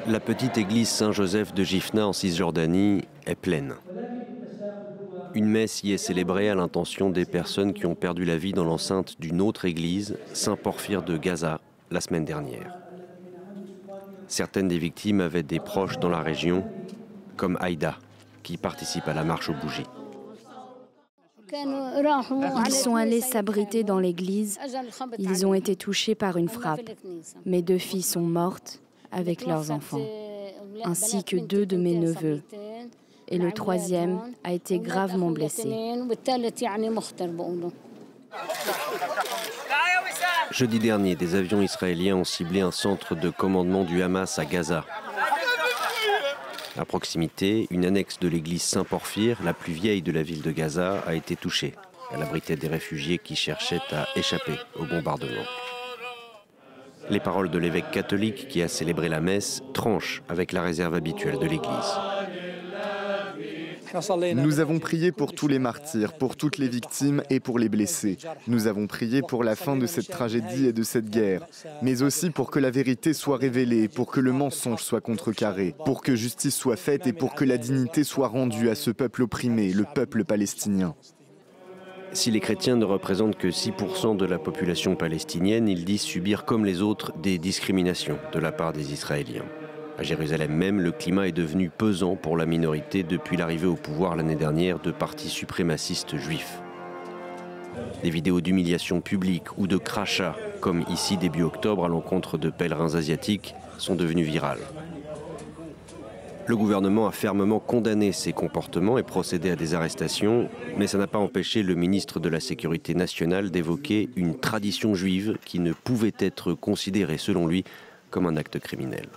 La petite église Saint-Joseph de Gifna en Cisjordanie est pleine. Une messe y est célébrée à l'intention des personnes qui ont perdu la vie dans l'enceinte d'une autre église, Saint-Porphyre de Gaza, la semaine dernière. Certaines des victimes avaient des proches dans la région, comme Aïda, qui participe à la marche aux bougies. Ils sont allés s'abriter dans l'église. Ils ont été touchés par une frappe. Mes 2 filles sont mortes avec leurs enfants, ainsi que 2 de mes neveux. Et le 3e a été gravement blessé. Jeudi dernier, des avions israéliens ont ciblé un centre de commandement du Hamas à Gaza. À proximité, une annexe de l'église Saint-Porphyre, la plus vieille de la ville de Gaza, a été touchée. Elle abritait des réfugiés qui cherchaient à échapper au bombardement. Les paroles de l'évêque catholique qui a célébré la messe tranchent avec la réserve habituelle de l'église. Nous avons prié pour tous les martyrs, pour toutes les victimes et pour les blessés. Nous avons prié pour la fin de cette tragédie et de cette guerre, mais aussi pour que la vérité soit révélée, pour que le mensonge soit contrecarré, pour que justice soit faite et pour que la dignité soit rendue à ce peuple opprimé, le peuple palestinien. Si les chrétiens ne représentent que 6% de la population palestinienne, ils disent subir comme les autres des discriminations de la part des Israéliens. À Jérusalem même, le climat est devenu pesant pour la minorité depuis l'arrivée au pouvoir l'année dernière de partis suprémacistes juifs. Des vidéos d'humiliation publique ou de crachats, comme ici début octobre à l'encontre de pèlerins asiatiques, sont devenues virales. Le gouvernement a fermement condamné ces comportements et procédé à des arrestations, mais ça n'a pas empêché le ministre de la Sécurité nationale d'évoquer une tradition juive qui ne pouvait être considérée, selon lui, comme un acte criminel.